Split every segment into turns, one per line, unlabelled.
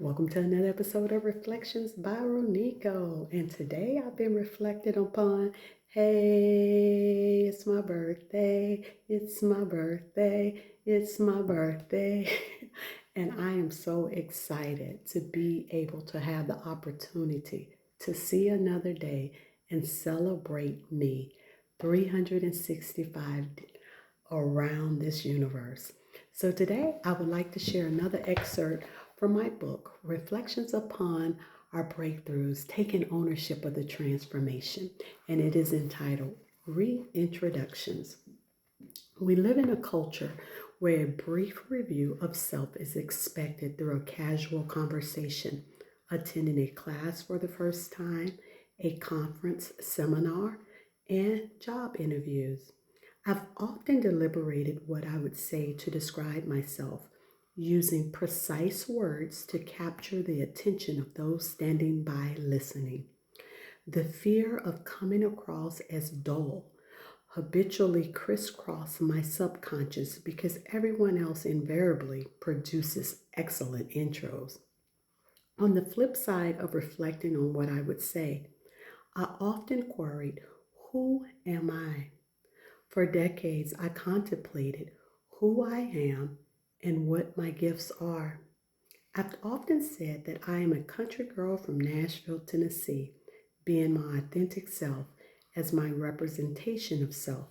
Welcome to another episode of Reflections by Ronico. And today I've been reflecting upon, hey, it's my birthday, it's my birthday, it's my birthday. And I am so excited to be able to have the opportunity to see another day and celebrate me 365 around this universe. So today I would like to share another excerpt from my book, Reflections Upon Our Breakthroughs, Taking Ownership of the Transformation, and it is entitled Reintroductions. We live in a culture where a brief review of self is expected through a casual conversation, attending a class for the first time, a conference, seminar, and job interviews. I've often deliberated what I would say to describe myself, using precise words to capture the attention of those standing by listening. The fear of coming across as dull habitually crisscross my subconscious because everyone else invariably produces excellent intros. On the flip side of reflecting on what I would say, I often queried, who am I? For decades, I contemplated who I am and what my gifts are. I've often said that I am a country girl from Nashville, Tennessee, being my authentic self as my representation of self,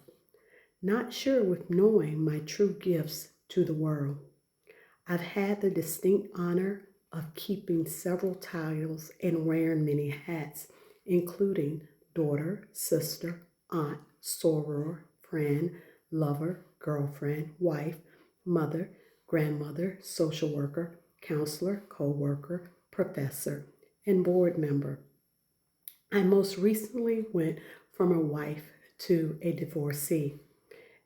not sure with knowing my true gifts to the world. I've had the distinct honor of keeping several titles and wearing many hats, including daughter, sister, aunt, soror, friend, lover, girlfriend, wife, mother, grandmother, social worker, counselor, co-worker, professor, and board member. I most recently went from a wife to a divorcee,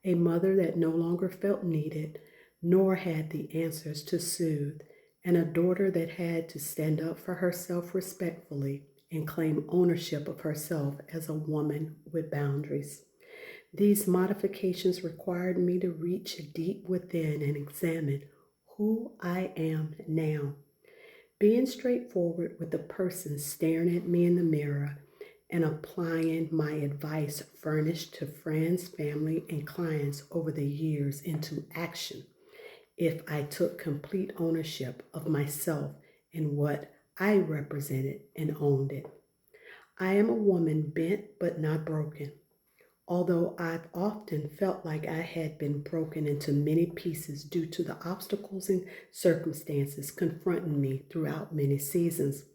a mother that no longer felt needed nor had the answers to soothe, and a daughter that had to stand up for herself respectfully and claim ownership of herself as a woman with boundaries. These modifications required me to reach deep within and examine who I am now. Being straightforward with the person staring at me in the mirror and applying my advice furnished to friends, family, and clients over the years into action if I took complete ownership of myself and what I represented and owned it. I am a woman bent but not broken. Although I've often felt like I had been broken into many pieces due to the obstacles and circumstances confronting me throughout many seasons.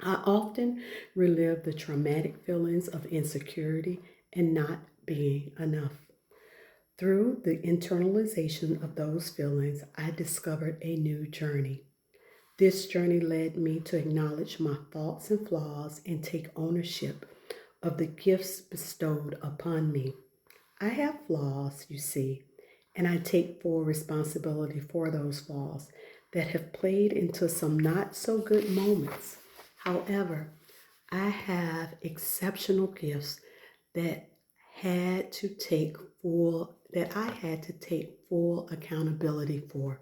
I often relive the traumatic feelings of insecurity and not being enough. Through the internalization of those feelings, I discovered a new journey. This journey led me to acknowledge my faults and flaws and take ownership of the gifts bestowed upon me. I have flaws, you see, and I take full responsibility for those flaws that have played into some not so good moments. However, I have exceptional gifts that I had to take full accountability for.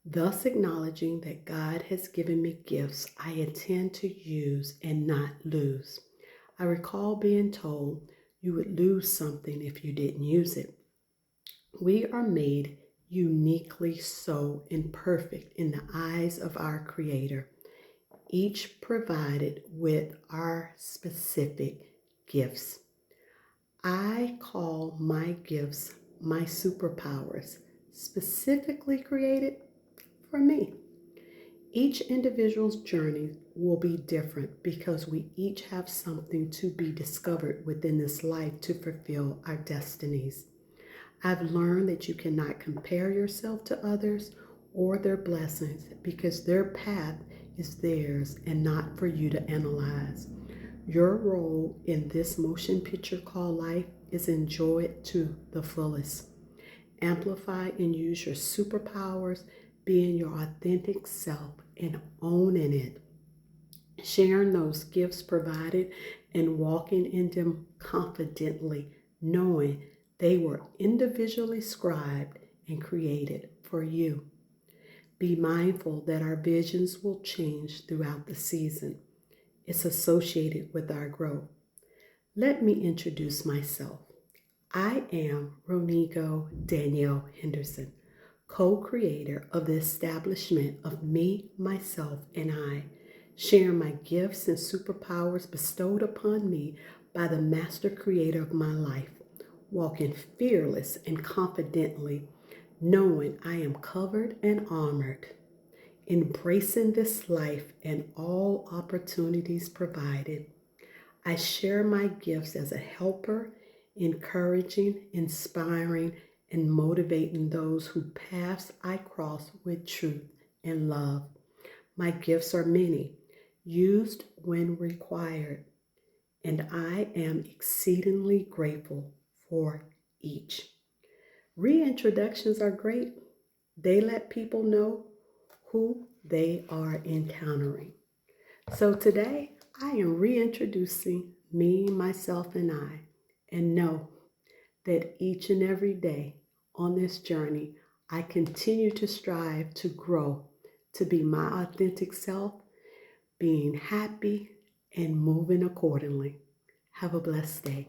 Thus acknowledging that God has given me gifts I intend to use and not lose. I recall being told you would lose something if you didn't use it. We are made uniquely so and perfect in the eyes of our Creator, each provided with our specific gifts. I call my gifts my superpowers, specifically created for me. Each individual's journey will be different because we each have something to be discovered within this life to fulfill our destinies. I've learned that you cannot compare yourself to others or their blessings because their path is theirs and not for you to analyze. Your role in this motion picture called life is enjoy it to the fullest. Amplify and use your superpowers, being your authentic self and owning it. Sharing those gifts provided and walking in them confidently, knowing they were individually scribed and created for you. Be mindful that our visions will change throughout the season. It's associated with our growth. Let me introduce myself. I am Ronigo Danielle Henderson, co-creator of the establishment of Me, Myself, and I, sharing my gifts and superpowers bestowed upon me by the master creator of my life, walking fearless and confidently, knowing I am covered and armored, embracing this life and all opportunities provided. I share my gifts as a helper, encouraging, inspiring, and motivating those whose paths I cross with truth and love. My gifts are many, used when required, and I am exceedingly grateful for each. Reintroductions are great. They let people know who they are encountering. So today, I am reintroducing me, myself, and I, and know that each and every day on this journey, I continue to strive to grow, to be my authentic self, being happy and moving accordingly. Have a blessed day.